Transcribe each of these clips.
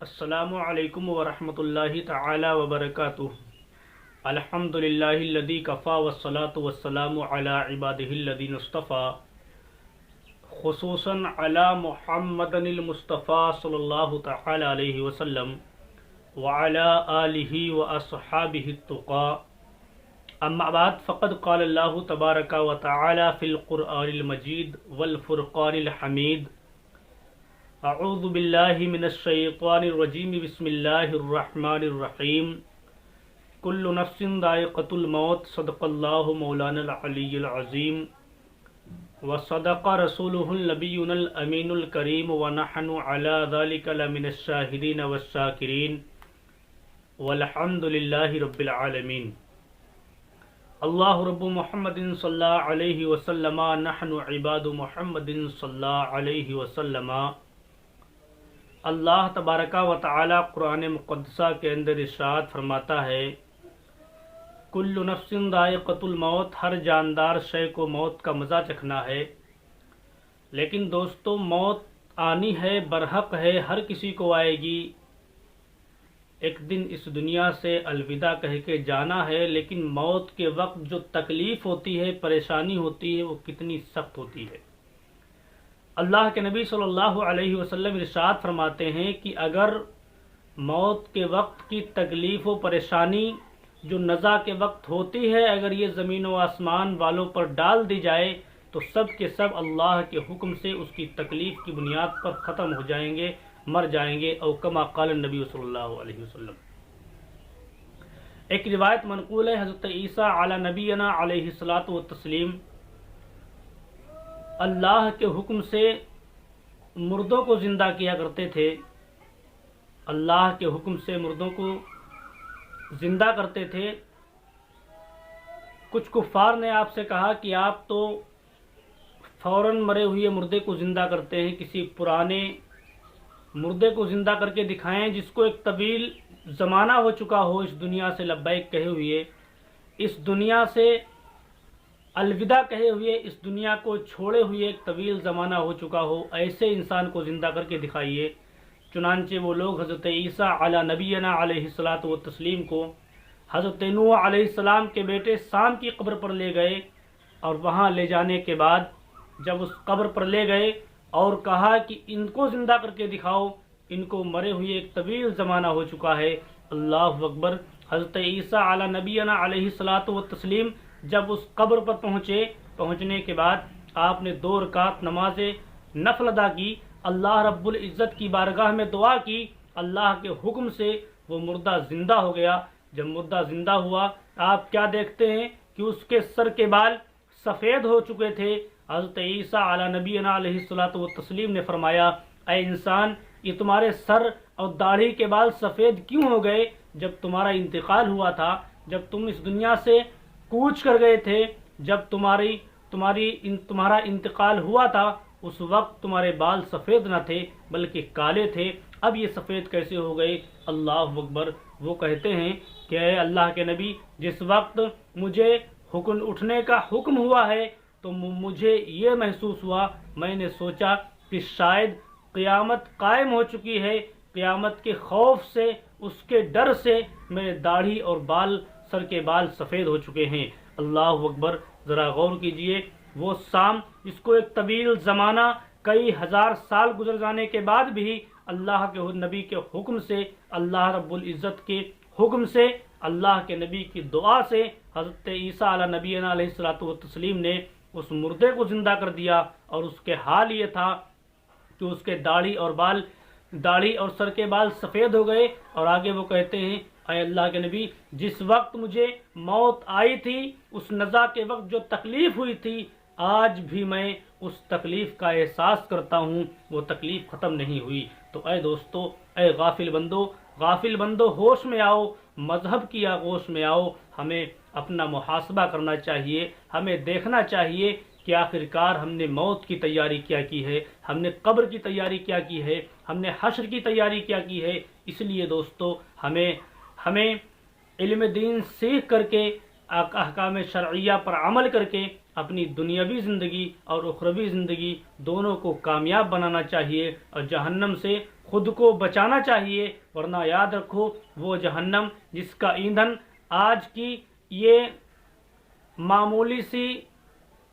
السلام علیکم ورحمۃ اللہ تعالی وبرکاتہ۔ الحمدللہ الذی کفا والصلاة والسلام علی عبادہ الذین اصطفى، خصوصاً علی محمد المصطفیٰ صلی اللہ تعالی علیہ وسلم وعلی آلہ واصحابہ التقاء۔ اما بعد فقد قال اللہ تبارک و تعالی فی القرآن المجید والفرقان الحمید۔ اعوذ باللہ من الشیطان الرجیم، بسم اللہ الرحمن الرحیم۔ کل نفس ذائقۃ الموت، صدق اللہ مولانا العلی العظیم وصدق رسولہ النبی الامین الکریم، ونحن علی ذلک لمن الشاہدین والشاکرین، والحمد للہ رب العالمین۔ اللہ رب محمد صلی اللہ علیہ وسلم، نحن عباد محمد صلی اللہ علیہ وسلم۔ اللہ تبارک و تعالی قرآن مقدسہ کے اندر ارشاد فرماتا ہے، کل نفس ذائقۃ الموت، ہر جاندار شے کو موت کا مزہ چکھنا ہے۔ لیکن دوستو، موت آنی ہے، برحق ہے، ہر کسی کو آئے گی۔ ایک دن اس دنیا سے الوداع کہہ کے جانا ہے، لیکن موت کے وقت جو تکلیف ہوتی ہے، پریشانی ہوتی ہے، وہ کتنی سخت ہوتی ہے۔ اللہ کے نبی صلی اللہ علیہ وسلم ارشاد فرماتے ہیں کہ اگر موت کے وقت کی تکلیف و پریشانی جو نزا کے وقت ہوتی ہے، اگر یہ زمین و آسمان والوں پر ڈال دی جائے تو سب کے سب اللہ کے حکم سے اس کی تکلیف کی بنیاد پر ختم ہو جائیں گے، مر جائیں گے، او کما قال النبی صلی اللہ علیہ وسلم۔ ایک روایت منقول ہے، حضرت عیسیٰ علی نبینا علیہ الصلاۃ والتسلیم اللہ کے حکم سے مردوں کو زندہ کیا کرتے تھے۔ اللہ کے حکم سے مردوں کو زندہ کرتے تھے۔ کچھ کفار نے آپ سے کہا کہ آپ تو فوراً مرے ہوئے مردے کو زندہ کرتے ہیں، کسی پرانے مردے کو زندہ کر کے دکھائیں جس کو ایک طویل زمانہ ہو چکا ہو اس دنیا سے لبیک کہے ہوئے، اس دنیا سے الوداع کہے ہوئے، اس دنیا کو چھوڑے ہوئے ایک طویل زمانہ ہو چکا ہو، ایسے انسان کو زندہ کر کے دکھائیے۔ چنانچہ وہ لوگ حضرت عیسیٰ علی نبینا علیہ الصلاۃ والتسلیم کو حضرت نوح علیہ السلام کے بیٹے سام کی قبر پر لے گئے، اور وہاں لے جانے کے بعد جب اس قبر پر لے گئے اور کہا کہ ان کو زندہ کر کے دکھاؤ، ان کو مرے ہوئے ایک طویل زمانہ ہو چکا ہے۔ اللہ اکبر۔ حضرت عیسیٰ علی نبینا علیہ الصلاۃ والتسلیم جب اس قبر پر پہنچنے کے بعد آپ نے 2 رکعت نماز نفل ادا کی، اللہ رب العزت کی بارگاہ میں دعا کی، اللہ کے حکم سے وہ مردہ زندہ ہو گیا۔ جب مردہ زندہ ہوا، آپ کیا دیکھتے ہیں کہ اس کے سر کے بال سفید ہو چکے تھے۔ حضرت عیسیٰ علی نبینا علیہ الصلاۃ والتسلیم نے فرمایا، اے انسان، یہ تمہارے سر اور داڑھی کے بال سفید کیوں ہو گئے؟ جب تمہارا انتقال ہوا تھا، جب تم اس دنیا سے کوچ کر گئے تھے، جب تمہارا انتقال ہوا تھا، اس وقت تمہارے بال سفید نہ تھے بلکہ کالے تھے، اب یہ سفید کیسے ہو گئے؟ اللہ اکبر۔ وہ کہتے ہیں کہ اے اللہ کے نبی، جس وقت مجھے اٹھنے کا حکم ہوا ہے تو مجھے یہ محسوس ہوا، میں نے سوچا کہ شاید قیامت قائم ہو چکی ہے، قیامت کے خوف سے، اس کے ڈر سے میرے داڑھی اور سر کے بال سفید ہو چکے ہیں۔ اللہ اکبر۔ ذرا غور کیجئے، وہ سام جس کو ایک طویل زمانہ، کئی ہزار سال گزر جانے کے بعد بھی اللہ کے نبی کے حکم سے، اللہ رب العزت کے حکم سے، اللہ کے نبی کی دعا سے حضرت عیسیٰ علی نبینا علیہ الصلاۃ والتسلیم نے اس مردے کو زندہ کر دیا، اور اس کے حال یہ تھا کہ اس کے داڑھی اور سر کے بال سفید ہو گئے۔ اور آگے وہ کہتے ہیں، اے اللہ کے نبی، جس وقت مجھے موت آئی تھی، اس نزا کے وقت جو تکلیف ہوئی تھی، آج بھی میں اس تکلیف کا احساس کرتا ہوں، وہ تکلیف ختم نہیں ہوئی۔ تو اے دوستو، اے غافل بندو، ہوش میں آؤ، مذہب کی آغوش میں آؤ۔ ہمیں اپنا محاسبہ کرنا چاہیے، ہمیں دیکھنا چاہیے کہ آخرکار ہم نے موت کی تیاری کیا کی ہے، ہم نے قبر کی تیاری کیا کی ہے، ہم نے حشر کی تیاری کیا کی ہے۔ اس لیے دوستو، ہمیں علم دین سیکھ کر کے، احکام شرعیہ پر عمل کر کے اپنی دنیاوی زندگی اور اخروی زندگی دونوں کو کامیاب بنانا چاہیے اور جہنم سے خود کو بچانا چاہیے، ورنہ یاد رکھو وہ جہنم جس کا ایندھن آج کی یہ معمولی سی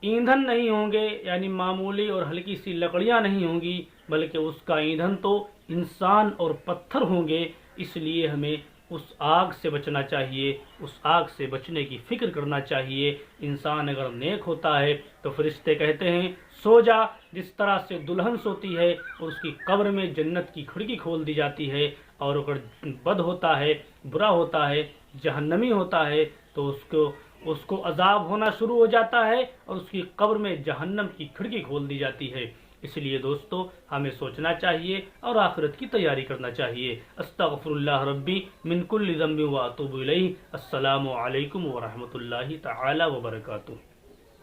ایندھن نہیں ہوں گے، یعنی معمولی اور ہلکی سی لکڑیاں نہیں ہوں گی، بلکہ اس کا ایندھن تو انسان اور پتھر ہوں گے۔ اس لیے ہمیں اس آگ سے بچنا چاہیے، اس آگ سے بچنے کی فکر کرنا چاہیے۔ انسان اگر نیک ہوتا ہے تو فرشتے کہتے ہیں سو جا، جس طرح سے دلہن سوتی ہے اور اس کی قبر میں جنت کی کھڑکی کھول دی جاتی ہے، اور اگر بد ہوتا ہے، برا ہوتا ہے، جہنمی ہوتا ہے تو اس کو عذاب ہونا شروع ہو جاتا ہے اور اس کی قبر میں جہنم کی کھڑکی کھول دی جاتی ہے۔ اس لیے دوستو ہمیں سوچنا چاہیے اور آخرت کی تیاری کرنا چاہیے۔ استغفر اللہ ربی من کل ذنب واتوب الیہ۔ السلام علیکم ورحمۃ اللہ تعالی وبرکاتہ۔